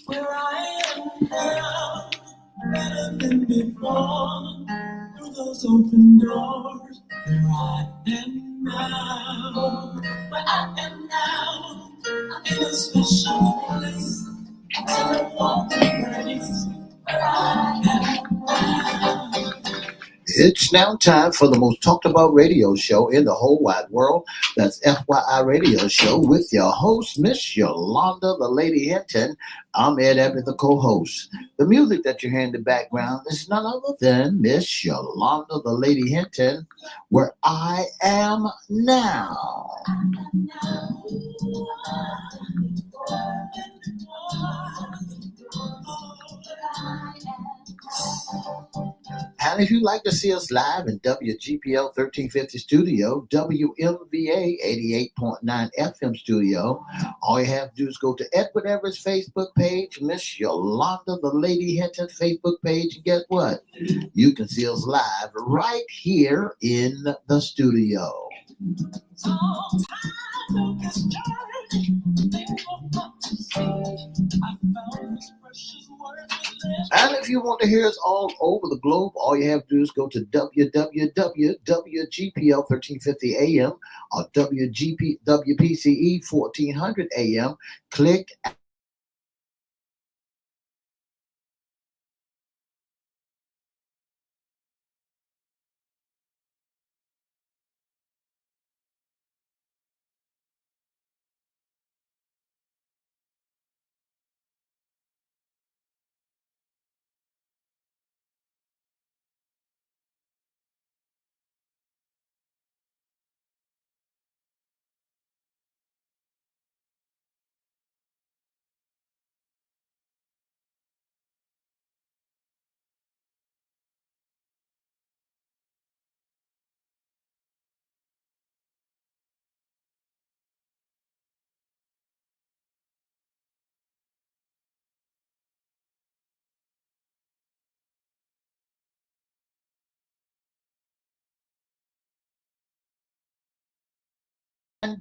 Where I am now, better than before. Through those open doors, where I am now. Where I am now, I'm in a special place. Until I walk in grace, where I am now. It's now time for the most talked about radio show in the whole wide world. That's FYI Radio Show with your host, Miss Yolanda, the Lady Hinton. I'm Ed Everett, the co-host. The music that you hear in the background is none other than Miss Yolanda, the Lady Hinton, Where I Am Now. And if you'd like to see us live in WGPL 1350 studio, WMVA 88.9 FM studio, all you have to do is go to Edward Everett's Facebook page, Miss Yolanda, the Lady Hinton Facebook page, and guess what? You can see us live right here in the studio. And if you want to hear us all over the globe, all you have to do is go to www.WGPL1350 AM or WPCE 1400 AM. Click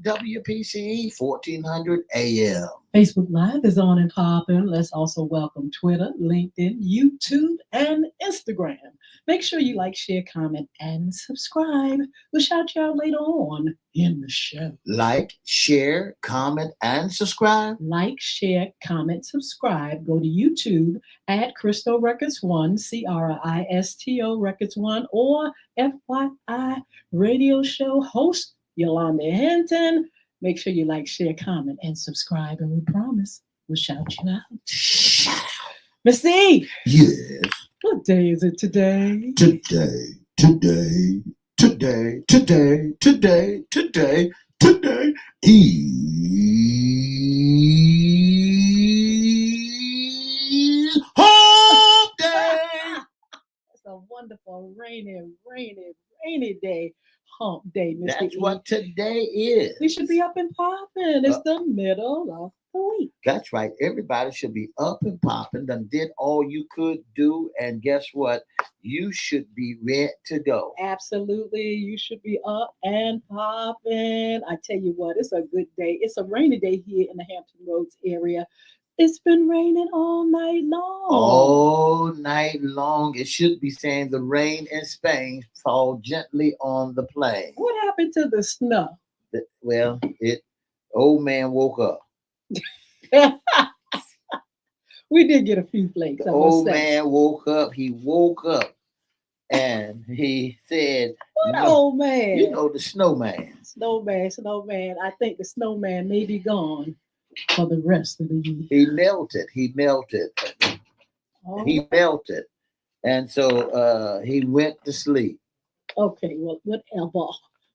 WPCE 1400 AM. Facebook Live is on and popping. Let's also welcome Twitter, LinkedIn, YouTube, and Instagram. Make sure you like, share, comment, and subscribe. We'll shout you out later on in the show. Like, share, comment, and subscribe. Like, share, comment, subscribe. Go to YouTube at Cristo Records 1, CRISTO Records 1, or FYI Radio Show host Yolanda Hinton. Make sure you like, share, comment, and subscribe, and we promise we'll shout you out. Shout out. Mr. E. Yes. What day is it today? Today is hump day. It's a wonderful, rainy day. Hump day, Mr. That's E. what today is. We should be up and popping. It's the middle of the week. That's right. Everybody should be up and popping. Done did all you could do. And guess what? You should be ready to go. Absolutely. You should be up and popping. I tell you what, it's a good day. It's a rainy day here in the Hampton Roads area. It's been raining all night long. All night long. It should be saying the rain in Spain fall gently on the plain. What happened to the snow? Well, old man woke up. We did get a few flakes. The old man woke up. He woke up and he said, "What old man? You know, the snowman. Snowman. I think the snowman may be gone for the rest of the year." He melted. Oh. He melted. And so he went to sleep. Okay, well, whatever.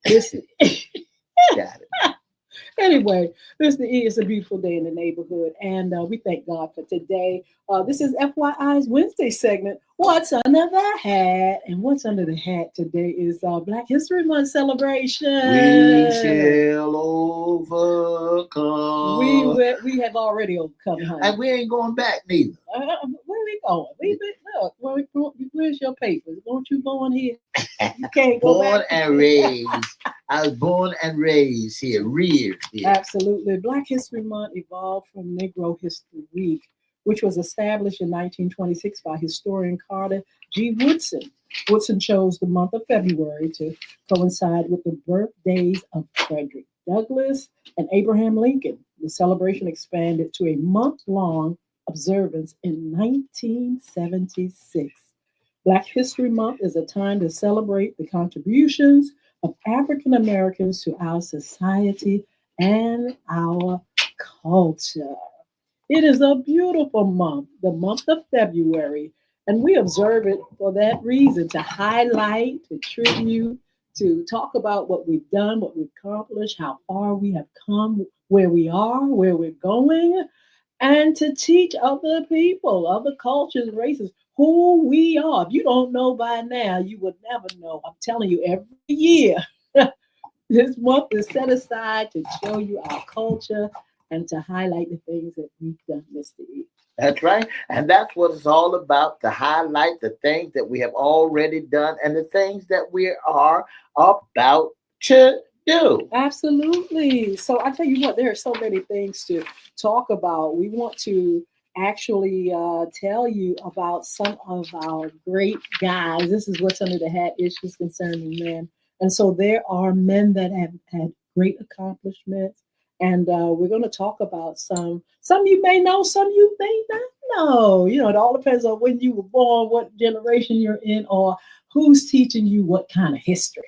Listen. Got it. Anyway, Mr. E, it's a beautiful day in the neighborhood, and we thank God for today. This is FYI's Wednesday segment, What's Under the Hat? And what's under the hat today is Black History Month celebration. We shall overcome. We have already overcome, honey. And we ain't going back neither. Where we going? Look, where's your papers? Won't you go in here? You can't go Born back. and raised I was born and raised here, reared here. Absolutely. Black History Month evolved from Negro History Week, which was established in 1926 by historian Carter G. Woodson. Woodson chose the month of February to coincide with the birthdays of Frederick Douglass and Abraham Lincoln. The celebration expanded to a month-long observance in 1976. Black History Month is a time to celebrate the contributions of African Americans to our society and our culture. It is a beautiful month, the month of February, and we observe it for that reason to highlight, to tribute, to talk about what we've done, what we've accomplished, how far we have come, where we are, where we're going, and to teach other people, other cultures, races, who we are. If you don't know by now, you would never know. I'm telling you, every year, this month is set aside to show you our culture and to highlight the things that we've done, Mr. E. That's right. And that's what it's all about, to highlight the things that we have already done and the things that we are about to do. Absolutely. So I tell you what, there are so many things to talk about. We want to actually tell you about some of our great guys. This is what's under the hat, issues concerning men. And so there are men that have had great accomplishments. And we're going to talk about some. Some you may know, some you may not know. You know, it all depends on when you were born, what generation you're in, or who's teaching you what kind of history.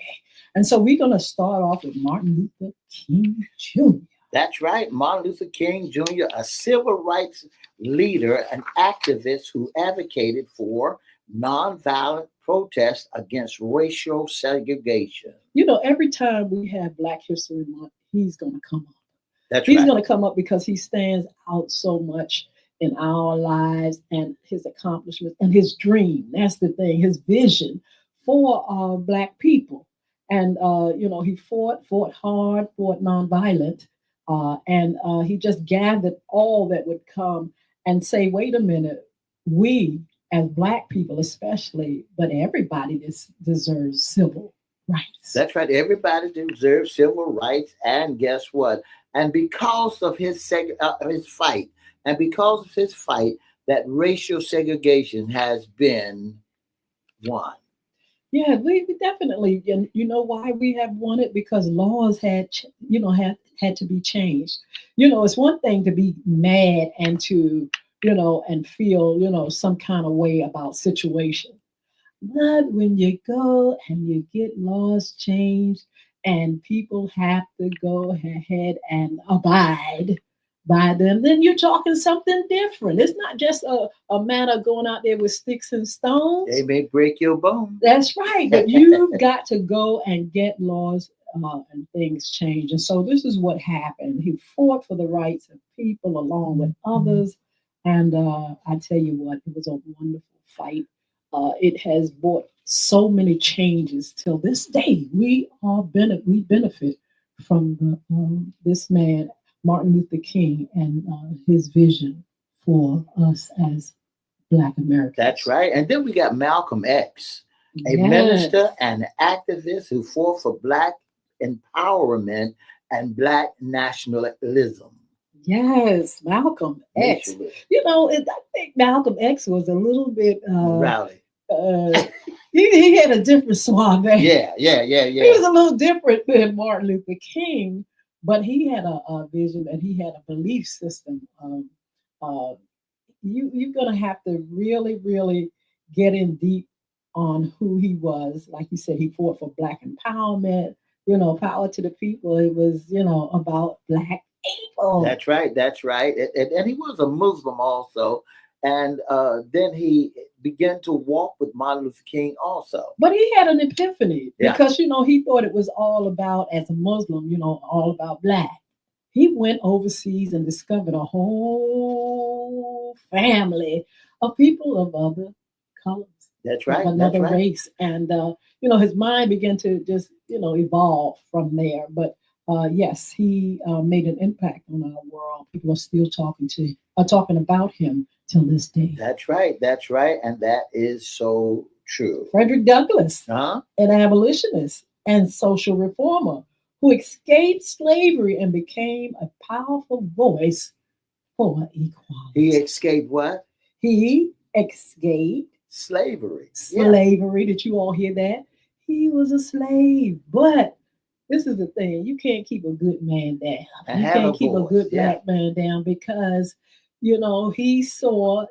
And so we're going to start off with Martin Luther King Jr. That's right. Martin Luther King Jr., a civil rights leader and activist who advocated for nonviolent protest against racial segregation. You know, every time we have Black History Month, he's going to come up. He's going to come up because he stands out so much in our lives and his accomplishments and his dream. That's the thing, his vision for Black people. And, you know, he fought hard, fought nonviolent, and he just gathered all that would come and say, wait a minute, we as Black people especially, but everybody deserves civil rights. That's right. Everybody deserves civil rights. And guess what? And because of his fight, and because of his fight, that racial segregation has been won. Yeah, we definitely, and you know why we have won it? Because laws had to be changed. You know, it's one thing to be mad and to, you know, and feel, you know, some kind of way about situation. But when you go and you get laws changed and people have to go ahead and abide by them, then you're talking something different. It's not just a matter of going out there with sticks and stones. They may break your bones. That's right. But you've got to go and get laws and things changed. And so this is what happened. He fought for the rights of people along with others. And I tell you what, it was a wonderful fight. It has brought so many changes till this day. We benefit from this man, Martin Luther King, and his vision for us as Black Americans. That's right. And then we got Malcolm X, a minister and activist who fought for Black empowerment and Black nationalism. Yes, Malcolm X. You know, I think Malcolm X was a little bit rowdy. He had a different suave. Yeah. He was a little different than Martin Luther King, but he had a vision and he had a belief system. You're going to have to really, really get in deep on who he was. Like you said, he fought for Black empowerment, you know, power to the people. It was, you know, about Black people. That's right. And he was a Muslim also. And then he began to walk with Martin Luther King also. But he had an epiphany because, you know, he thought it was all about, as a Muslim, you know, all about Black. He went overseas and discovered a whole family of people of other colors. That's right. Another race. And, you know, his mind began to just, you know, evolve from there. But yes, he made an impact on our world. People are still talking about him till this day. That's right. And that is so true. Frederick Douglass, an abolitionist, and social reformer who escaped slavery and became a powerful voice for He equality. escaped what? He escaped Slavery. Yeah. slavery. Did you all hear that? He was a slave. But this is the thing, you can't keep a good man down. And You have a can't keep a voice. good Yeah. black man down because he saw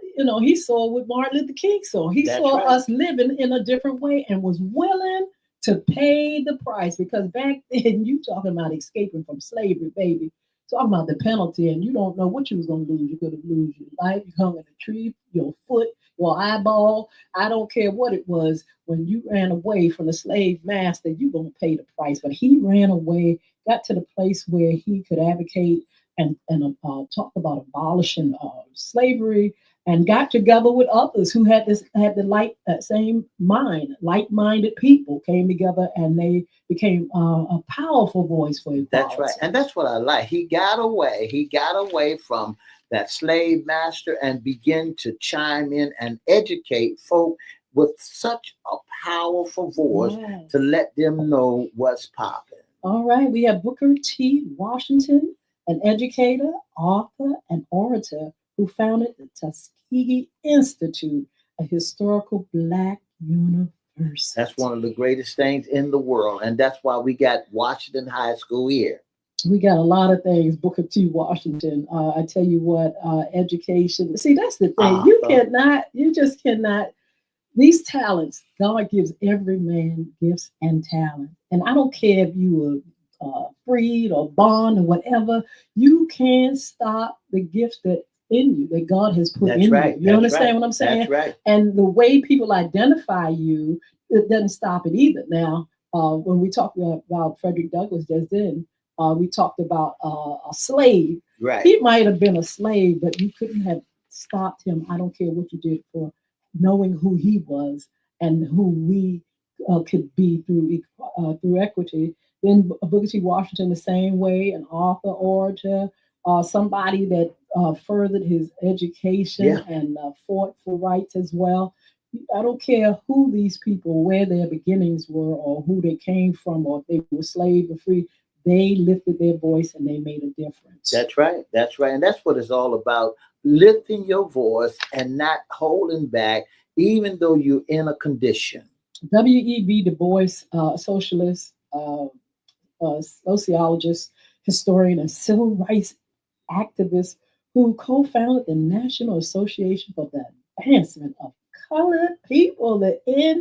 what Martin Luther King saw. He That's saw right. us living in a different way and was willing to pay the price. Because back then, you talking about escaping from slavery, baby. Talking about the penalty, and you don't know what you was gonna lose. You could have lose your life, you hung in a tree, your foot, your eyeball. I don't care what it was. When you ran away from the slave master, you gonna pay the price. But he ran away, got to the place where he could advocate and talk about abolishing slavery, and got together with others who had the same mind, like-minded people came together, and they became a powerful voice for That's right. equality. And that's what I like. He got away. He got away from that slave master and began to chime in and educate folk with such a powerful voice to Yes. let them know what's popping. All right, we have Booker T. Washington, an educator, author, and orator who founded the Tuskegee Institute, a historical Black That's university. one of the greatest things in the world. And that's why we got Washington High School here. We got a lot of things, Booker T. Washington. I tell you what, education. See, that's the thing. Author. You just cannot these talents, God gives every man gifts and talent. And I don't care if you were freed or bond or whatever, you can't stop the gifts that in you that God has put That's in you. right. You That's understand right. what I'm That's saying? right. And the way people identify you, it doesn't stop it either. Now, when we talked about Frederick Douglass just then, we talked about a slave. Right. He might have been a slave, but you couldn't have stopped him. I don't care what you did for knowing who he was and who we could be through equity. Then Booker T. Washington, the same way, an author, orator, somebody that furthered his education Yeah. and fought for rights as well. I don't care who these people, where their beginnings were, or who they came from, or if they were slave or free. They lifted their voice and they made a difference. That's right. That's right. And that's what it's all about. Lifting your voice and not holding back, even though you're in a condition. W.E.B. Du Bois, socialist, sociologist, historian, and civil rights activist who co founded the National Association for the Advancement of Colored People, the Yeah.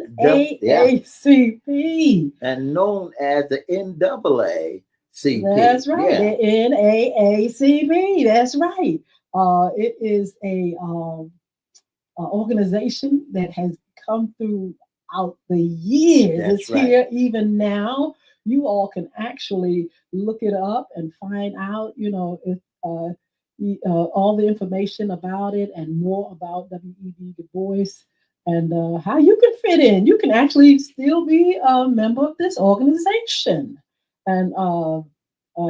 NAACP. And known as the NAACP. That's right, Yeah. the NAACP. That's right. It is a organization that has come throughout the years. That's It's right. here even now. You all can actually look it up and find out, if all the information about it and more about W.E.B. Du Bois and how you can fit in. You can actually still be a member of this organization. And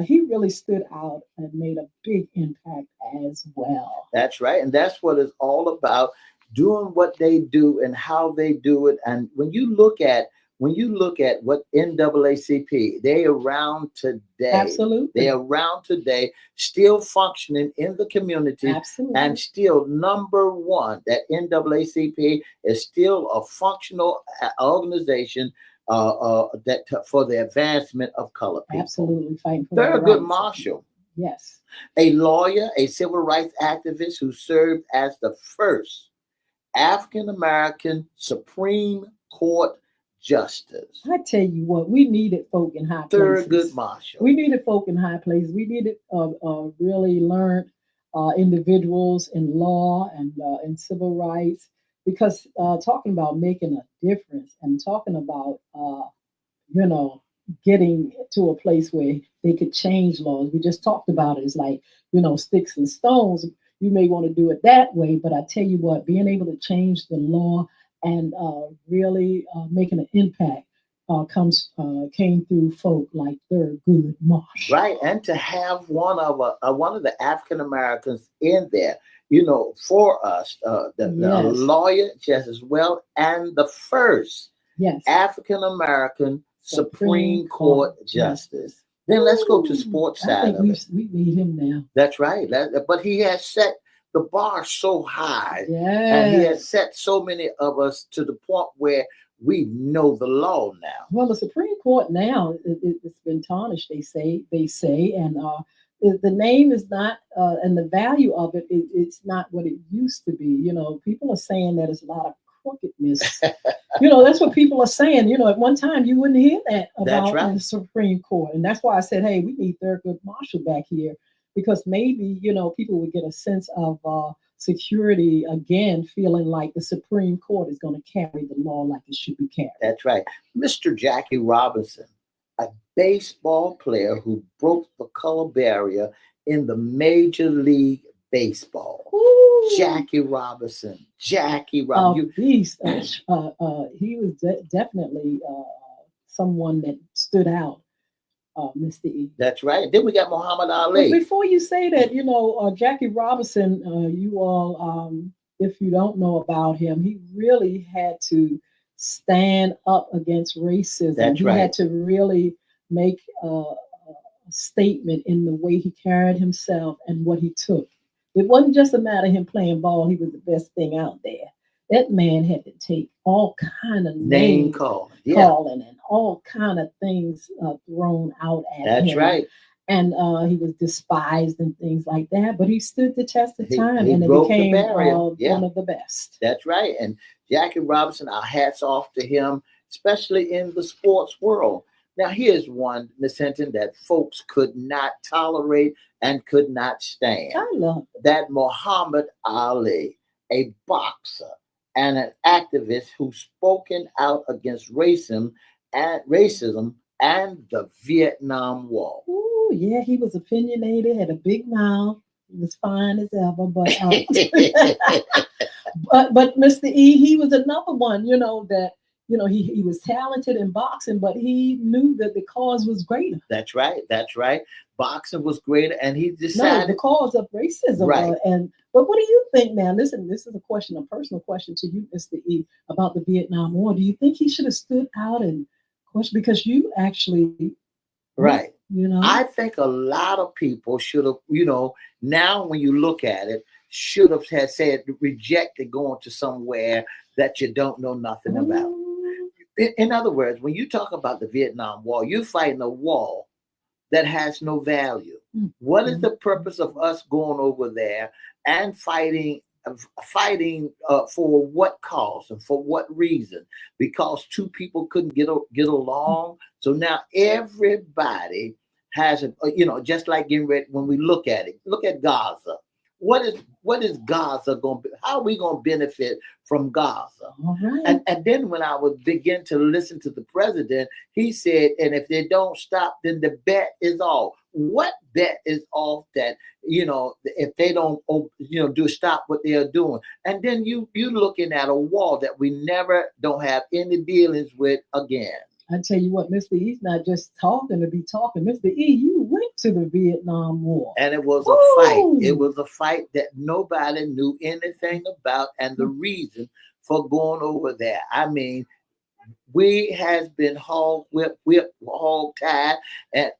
he really stood out and made a big impact as well. That's right. And that's what it's all about, doing what they do and how they do it. And when you look at what NAACP, they around today. Absolutely. They around today, still functioning in the community and Absolutely. still number one. That NAACP is still a functional organization for the advancement of colored people. Absolutely fighting for their Thurgood rights. Marshall, Yes. a lawyer, a civil rights activist who served as the first African American Supreme Court justice. I tell you what, we needed folk in high Thurgood places. Marshall. We needed folk in high places. We needed really learned individuals in law and in civil rights because talking about making a difference and talking about you know, getting to a place where they could change laws. We just talked about it. It's like, sticks and stones. You may want to do it that way, but I tell you what, being able to change the law and really making an impact came through folk like Thurgood Marshall. Right, and to have one of the African Americans in there, for us, the Yes, lawyer just as well, and the first yes, African American Supreme Court Justice. Then let's go to sports I side think of it. we need him now. That's right. But he has set the bar so high, and he has set so many of us to the point where we know the law now. Well, the Supreme Court now it's been tarnished. They say, and the name is not, and the value of it, it's not what it used to be. You know, people are saying that it's a lot of crookedness. You know, that's what people are saying. You know, at one time you wouldn't hear that about the Supreme Court, and that's why I said, hey, we need Thurgood Marshall back here, because maybe, you know, people would get a sense of security again, feeling like the Supreme Court is going to carry the law like it should be carried. That's right. Mr. Jackie Robinson, a baseball player who broke the color barrier in the Major League Baseball. Ooh. Jackie Robinson. Beast. He was definitely someone that stood out. Mr. E. That's right. Then we got Muhammad Ali. But before you say that, you know, Jackie Robinson, you all, if you don't know about him, he really had to stand up against racism. That's right. He had to really make a statement in the way he carried himself and what he took. It wasn't just a matter of him playing ball. He was the best thing out there. That man had to take all kind of name calling and all kind of things thrown out at him. That's right. And he was despised and things like that. But he stood the test of time and it became one of the best. That's right. And Jackie Robinson, our hats off to him, especially in the sports world. Now, here's one, Miss Hinton, that folks could not tolerate and could not stand. I love it. That Muhammad Ali, a boxer and an activist who's spoken out against racism and the Vietnam War. Ooh, yeah, he was opinionated, had a big mouth. He was fine as ever, but but Mr. E, he was another one, you know, that, you know, he was talented in boxing, but he knew that the cause was greater. That's right. Boxing was greater, and he decided the cause of racism. Right. But what do you think now? Listen, this is a personal question to you, Mr. E, about the Vietnam War. Do you think he should have stood out and question, because you actually right? You know, I think a lot of people should have. You know, now when you look at it, should have said rejected going to somewhere that you don't know nothing about. In other words, when you talk about the Vietnam War, you're fighting a war that has no value. What is the purpose of us going over there and fighting for what cause and for what reason? Because two people couldn't get along. So now everybody has just like getting ready. When we look at it, look at Gaza. What is Gaza going to be? How are we going to benefit from Gaza? Right. And then when I would begin to listen to the president, he said, and if they don't stop, then the bet is off. What bet is off that, you know, if they don't, do stop what they are doing? And then you looking at a wall that we never don't have any dealings with again. I tell you what, Mr. E's not just talking to be talking. Mr. E, you went to the Vietnam War. And it was a fight. It was a fight that nobody knew anything about and the reason for going over there. I mean, we has been hog tied. And,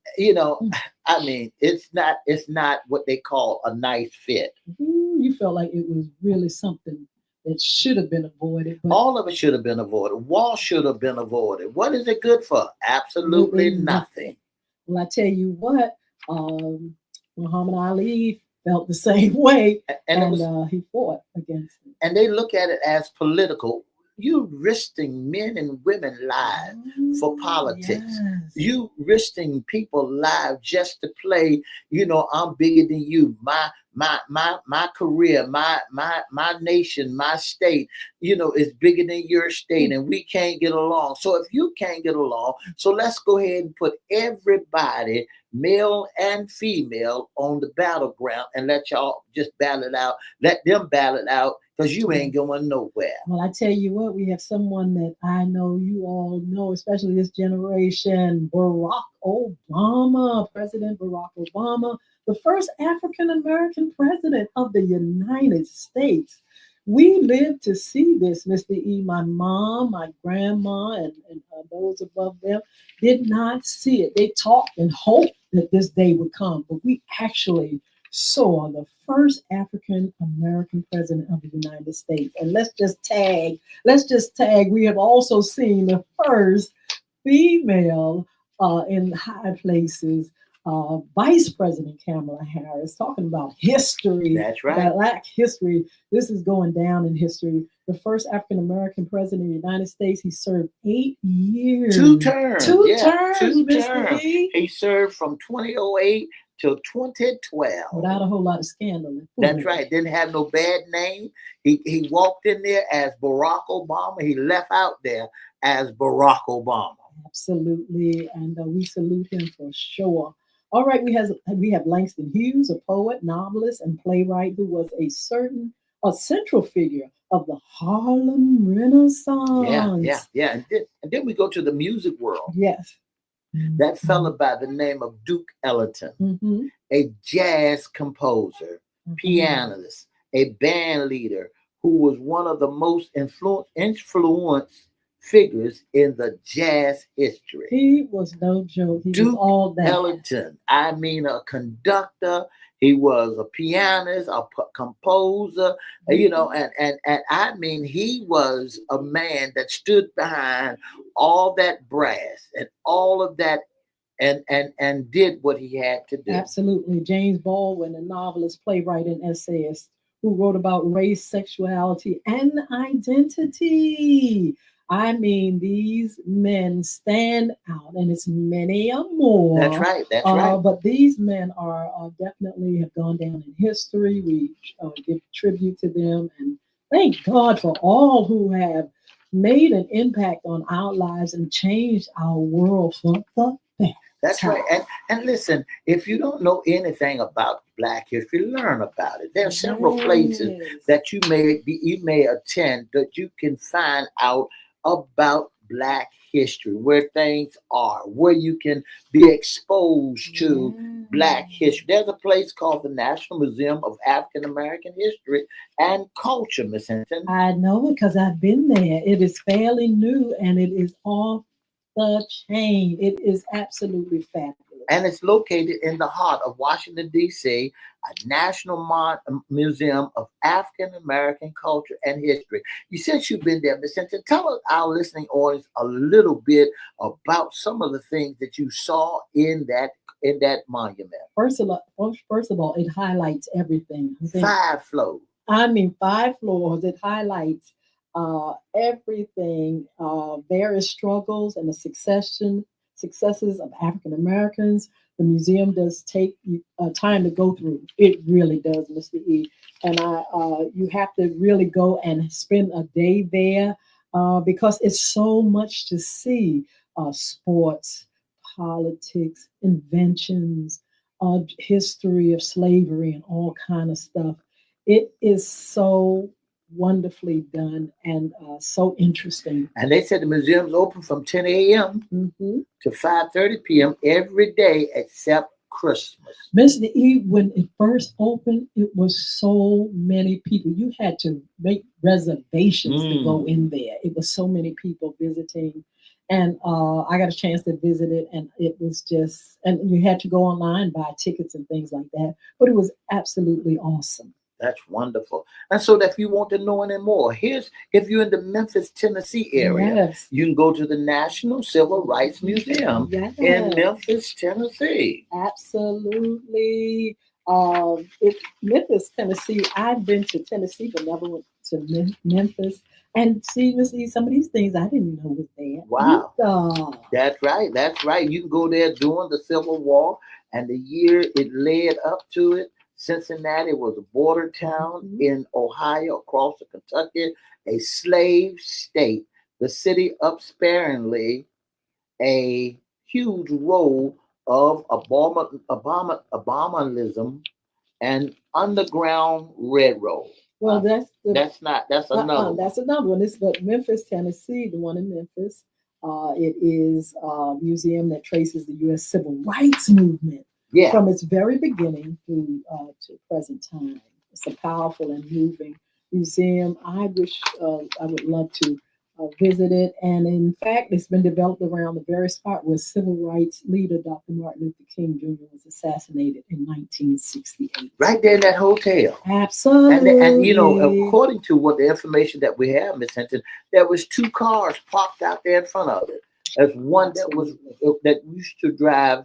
I mean, it's not what they call a nice fit. You felt like it was really something that should have been avoided. All of it should have been avoided. War should have been avoided. What is it good for? Absolutely nothing. Well, I tell you what, Muhammad Ali felt the same way, and he fought against it. And they look at it as political. You risking men and women lives for politics. Yes. You risking people lives just to play, I'm bigger than you. My career, my nation, my state, is bigger than your state, and we can't get along. So if you can't get along, so let's go ahead and put everybody, male and female, on the battleground and let y'all just battle it out. Let them battle it out, because you ain't going nowhere. Well, I tell you what, we have someone that I know you all know, especially this generation, Barack Obama, President Barack Obama, the first African-American president of the United States. We lived to see this, Mr. E. My mom, my grandma, and those above them did not see it. They talked and hoped that this day would come, but we actually saw the first African American president of the United States. And let's just tag, we have also seen the first female in high places, Vice President Kamala Harris, talking about history, That's right. Black history. This is going down in history. The first African American president of the United States. He served 8 years. Two terms. Two Yeah, terms, two Mr. terms. E. He served from 2008 till 2012. Without a whole lot of scandal. That's right. Didn't have no bad name. He walked in there as Barack Obama. He left out there as Barack Obama. Absolutely, and we salute him for sure. All right, we have Langston Hughes, a poet, novelist, and playwright who was a central figure of the Harlem Renaissance. Yeah. And then we go to the music world. Yes. That fella by the name of Duke Ellington, a jazz composer, pianist, a band leader who was one of the most influenced figures in the jazz history. He was no joke. He Duke was all that. Ellington, I mean, a conductor. He was a pianist, a composer, and I mean, he was a man that stood behind all that brass and all of that and did what he had to do. Absolutely. James Baldwin, a novelist, playwright, and essayist who wrote about race, sexuality, and identity. I mean, these men stand out, and it's many or more. That's right. That's right. But these men are definitely have gone down in history. We give tribute to them, and thank God for all who have made an impact on our lives and changed our world for the better. That's right. And listen, if you don't know anything about Black history, learn about it. There are several places that you may attend that you can find out about Black history, where things are, where you can be exposed to Black history. There's a place called the National Museum of African American History and Culture, Miss Hinton. I know it because I've been there. It is fairly new and it is off the chain. It is absolutely fabulous. And it's located in the heart of Washington, D.C., a National Museum of African American Culture and History. Since you've been there, Ms. Hinton, tell our listening audience a little bit about some of the things that you saw in that monument. First of all, it highlights everything. 5 floors. 5 floors. It highlights everything, various struggles and the successes of African Americans. The museum does take time to go through. It really does, Mr. E. And you have to really go and spend a day there because it's so much to see. Sports, politics, inventions, history of slavery, and all kind of stuff. It is so wonderfully done and so interesting. And they said the museum's open from 10 a.m. to 5:30 p.m. every day except Christmas. Mr. E, when it first opened, it was so many people. You had to make reservations to go in there. It was so many people visiting. And I got a chance to visit it, and it was just, and you had to go online, buy tickets and things like that. But it was absolutely awesome. That's wonderful. And so if you want to know any more, if you're in the Memphis, Tennessee area, you can go to the National Civil Rights Museum in Memphis, Tennessee. Absolutely. Memphis, Tennessee. I've been to Tennessee, but never went to Memphis. And see, some of these things I didn't know was there. Wow. That's right. That's right. You can go there during the Civil War, and the year it led up to it, Cincinnati was a border town in Ohio, across the Kentucky, a slave state. The city upsparingly a huge role of abominalism and Underground Railroad. Well, that's another one. That's another one. But Memphis, Tennessee, the one in Memphis, it is a museum that traces the U.S. Civil Rights Movement. Yeah. From its very beginning to present time. It's a powerful and moving museum. I wish I would love to visit it. And in fact, it's been developed around the very spot where civil rights leader Dr. Martin Luther King Jr. was assassinated in 1968. Right there in that hotel. Absolutely. And you know, according to what the information that we have, Miss Hinton, there was 2 cars parked out there in front of it. There's one that used to drive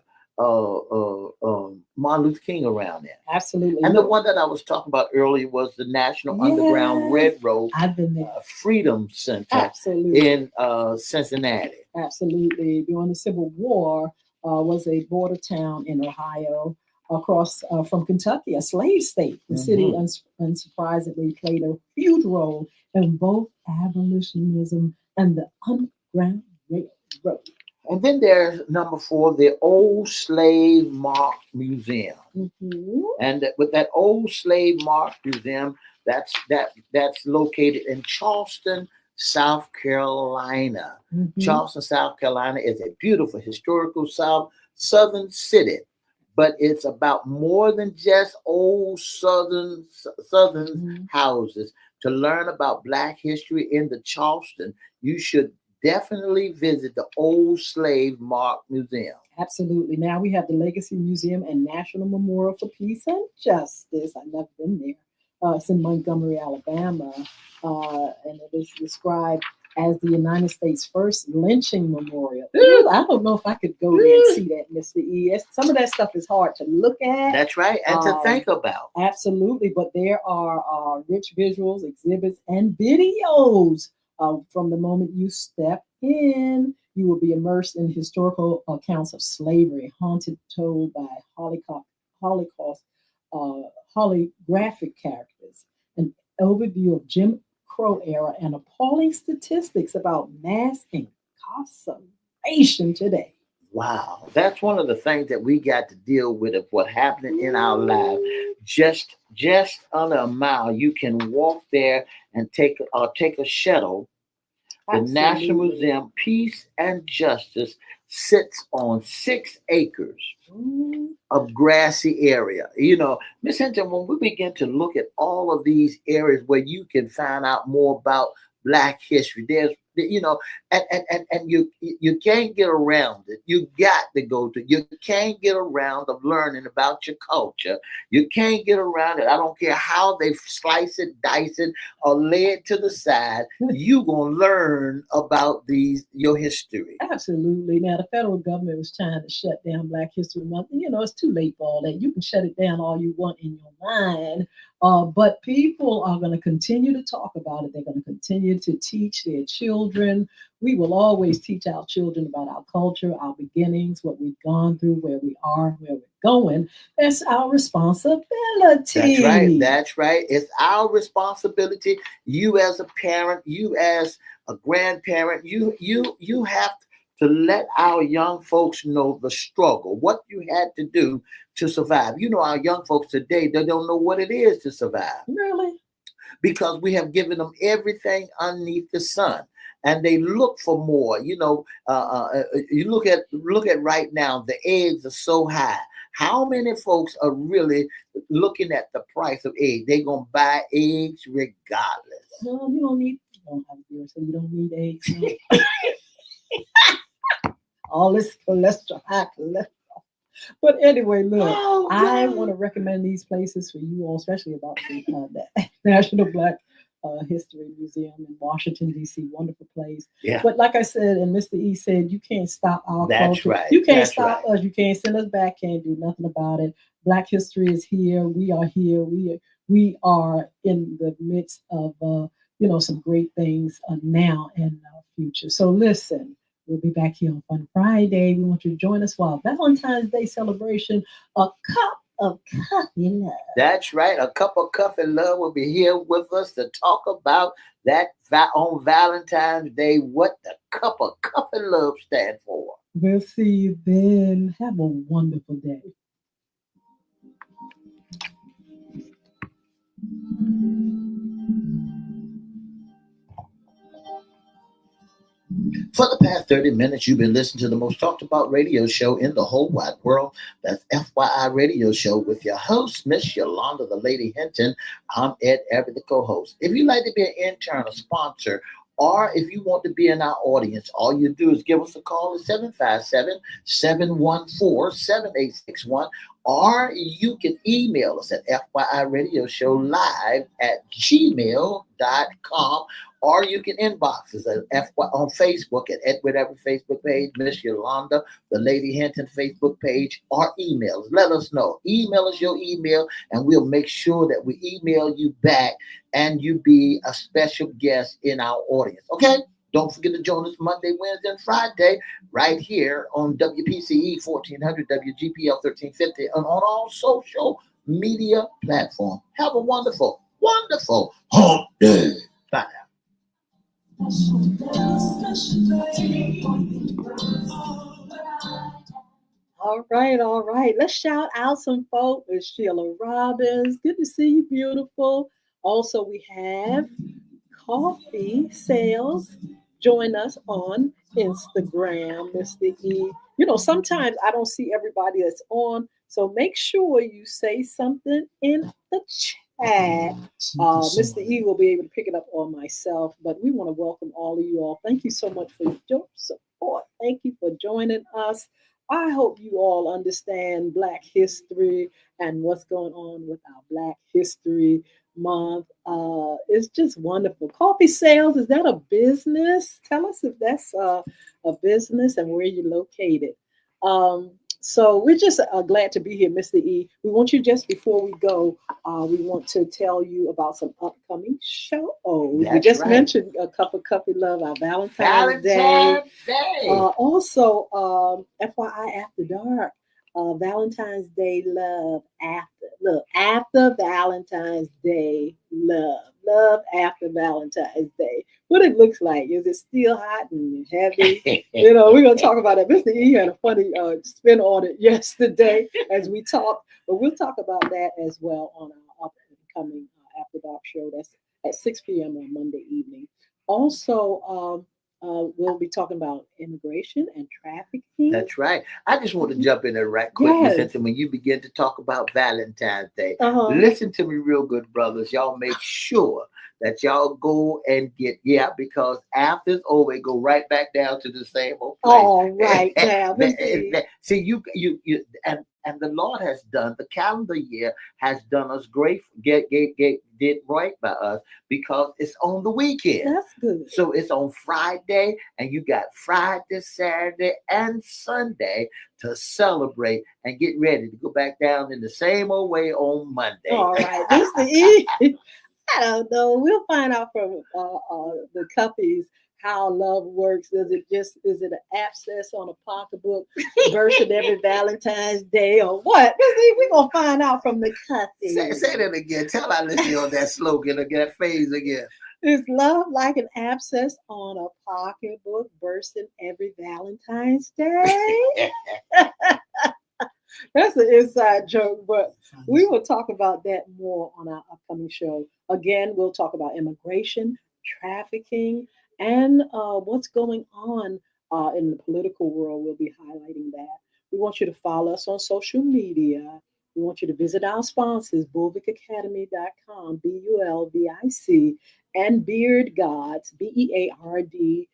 Martin Luther King around there. Absolutely. And the one that I was talking about earlier was the National Underground Railroad I've been there. Freedom Center Absolutely. in Cincinnati. Absolutely. During the Civil War, was a border town in Ohio across from Kentucky, a slave state. The city, unsurprisingly, played a huge role in both abolitionism and the Underground Railroad. And then there's number 4, the Old Slave Mark Museum. And with that Old Slave Mark Museum, that's located in Charleston, South Carolina. Charleston, South Carolina is a beautiful historical southern city, but it's about more than just old southern houses. To learn about Black history in the Charleston, you should definitely visit the Old Slave Mark Museum. Absolutely. Now we have the Legacy Museum and National Memorial for Peace and Justice. I've never been there. It's in Montgomery, Alabama, and it is described as the United States' first lynching memorial. I don't know if I could go there and see that, Mr. E. Some of that stuff is hard to look at. That's right, and to think about. Absolutely, but there are rich visuals, exhibits, and videos. From the moment you step in, you will be immersed in historical accounts of slavery, haunted, told by Holocaust holographic characters, an overview of Jim Crow era, and appalling statistics about mass incarceration today. Wow, that's one of the things that we got to deal with of what happening in our lives. Just under a mile, you can walk there and take a shuttle. The National Museum, Peace and Justice, sits on 6 acres of grassy area. You know, Miss Hinton, when we begin to look at all of these areas where you can find out more about Black history, there's, you know, and you can't get around it. You got to go to. You can't get around of learning about your culture. You can't get around it. I don't care how they slice it, dice it, or lay it to the side. You gonna learn about your history. Absolutely. Now the federal government was trying to shut down Black History Month. You know, it's too late for all that. You can shut it down all you want in your mind. But people are going to continue to talk about it. They're going to continue to teach their children. We will always teach our children about our culture, our beginnings, what we've gone through, where we are, where we're going. That's our responsibility. That's right. That's right. It's our responsibility. You as a parent, you as a grandparent, you have to let our young folks know the struggle, what you had to do to survive. You know, our young folks today, they don't know what it is to survive. Really? Because we have given them everything underneath the sun, and they look for more. You know, you look at right now, the eggs are so high. How many folks are really looking at the price of eggs? They're gonna buy eggs regardless. No, you don't need. You don't have beer, so you don't need eggs. All this cholesterol, high cholesterol. But anyway, look, I want to recommend these places for you all, especially about the National Black History Museum in Washington, D.C. Wonderful place. Yeah. But like I said, and Mr. E said, you can't stop our culture. Right. You can't stop us. You can't send us back. Can't do nothing about it. Black history is here. We are here. We are in the midst of some great things now and future. So listen. We'll be back here on Fun Friday. We want you to join us for our Valentine's Day celebration, A Cup of Coffee Love. That's right. A Cup of Coffee Love will be here with us to talk about that on Valentine's Day, what the Cup of Coffee Love stands for. We'll see you then. Have a wonderful day. For the past 30 minutes, you've been listening to the most talked about radio show in the whole wide world. That's FYI Radio Show with your host, Miss Yolanda, the Lady Hinton. I'm Ed Everett, the co-host. If you'd like to be an intern, a sponsor, or if you want to be in our audience, all you do is give us a call at 757-714-7861, or you can email us at FYIRadiosHowLive@gmail.com, or you can inbox us at on Facebook at Edward Everett Facebook page, Miss Yolanda, the Lady Hinton Facebook page, or email us. Let us know. Email us your email, and we'll make sure that we email you back and you be a special guest in our audience. Okay? Don't forget to join us Monday, Wednesday, and Friday right here on WPCE 1400, WGPL 1350, and on all social media platforms. Have a wonderful, wonderful hump day. Bye now. All right, all right. Let's shout out some folk. It's Sheila Robbins. Good to see you, beautiful. Also, we have Coffee Sales. Join us on Instagram, Mr. E. You know, sometimes I don't see everybody that's on, so make sure you say something in the chat. Mr. E will be able to pick it up on myself, but we want to welcome all of you all. Thank you so much for your support. Thank you for joining us. I hope you all understand Black history and what's going on with our Black History Month. It's just wonderful. Coffee Sales, is that a business? Tell us if that's a business and where you're located. So we're just glad to be here, Mr. E. We want you, just before we go, we want to tell you about some upcoming shows. We just mentioned a cup of Coffee Love, our Valentine's Day. Also, FYI After Dark, Valentine's Day Love after Valentine's Day love after Valentine's Day. What it looks like? Is it still hot and heavy? You know, we're gonna talk about it. Mr. E had a funny spin on it yesterday as we talked, but we'll talk about that as well on our upcoming After Dark show. That's at 6 p.m. on Monday evening. Also, we'll be talking about immigration and trafficking. That's right. I just want to jump in there right quick. Yes. When you begin to talk about Valentine's Day, listen to me real good, brothers. Y'all make sure that y'all go and get, because after it's over, it go right back down to the same old place. All right. See, you and the Lord has done, the calendar year has done us great, did right by us, because it's on the weekend. That's good. So it's on Friday, and you got Friday, Saturday, and Sunday to celebrate and get ready to go back down in the same old way on Monday. All right. Mr. E, I don't know. We'll find out from the Cuppies how love works. Is it an abscess on a pocketbook bursting every Valentine's Day, or what? We're gonna find out from the Cuppies. Say that again. Tell our listeners on that slogan again, that phrase again. Is love like an abscess on a pocketbook bursting every Valentine's Day? That's an inside joke, but we will talk about that more on our upcoming show. Again, we'll talk about immigration, trafficking, and what's going on in the political world. We'll be highlighting that. We want you to follow us on social media. We want you to visit our sponsors, BulvicAcademy.com, BULVIC, and Beard Gods, BEARDGODZ.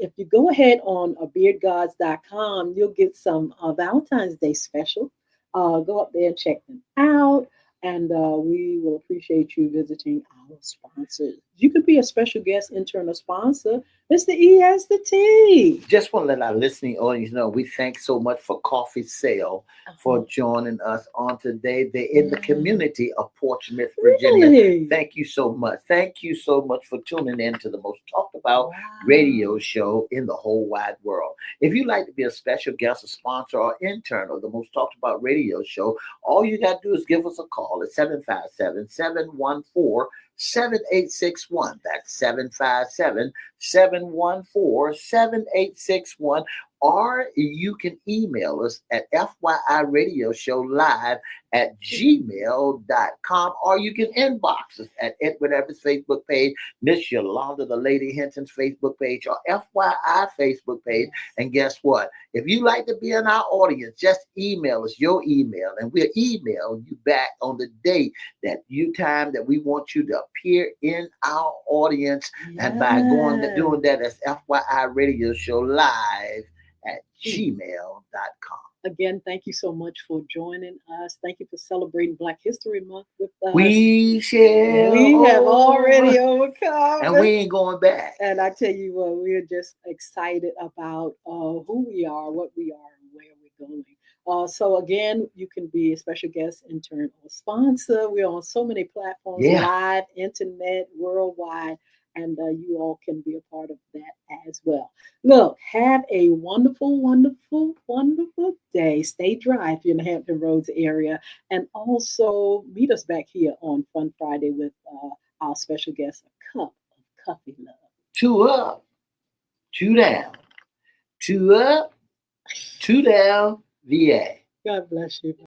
If you go ahead on beardgods.com, you'll get some Valentine's Day special. Go up there and check them out. And we will appreciate you visiting our sponsors. You could be a special guest, intern, or sponsor. Mr. E has the tea. Just want to let our listening audience know we thank so much for Coffee Sale for joining us on today. They're in the community of Portsmouth, Virginia. Really? Thank you so much. Thank you so much for tuning in to the most talked about radio show in the whole wide world. If you'd like to be a special guest, a sponsor, or intern of the most talked about radio show, all you got to do is give us a call at 757-714-7861. That's 757-714-7861. or you can email us at FYIRadiosHowLive@gmail.com, or you can inbox us at Everette's Facebook page, Miss Yolanda, the Lady Hinton's Facebook page, or FYI Facebook page. And guess what? If you like to be in our audience, just email us your email, and we'll email you back on the date time that we want you to appear in our audience. And by doing that, that's FYI Radio Show Live at gmail.com. Again, thank you so much for joining us. Thank you for celebrating Black History Month with us. We have already overcome. And we ain't going back. And I tell you what, we're just excited about who we are, what we are, and where we're going. So again, you can be a special guest, intern, or sponsor. We're on so many platforms, live, internet, worldwide. And you all can be a part of that as well. Look, have a wonderful, wonderful, wonderful day. Stay dry if you're in the Hampton Roads area. And also meet us back here on Fun Friday with our special guest, A Cup of Coffee Love. 2 up, 2 down. 2 up, 2 down, VA. God bless you.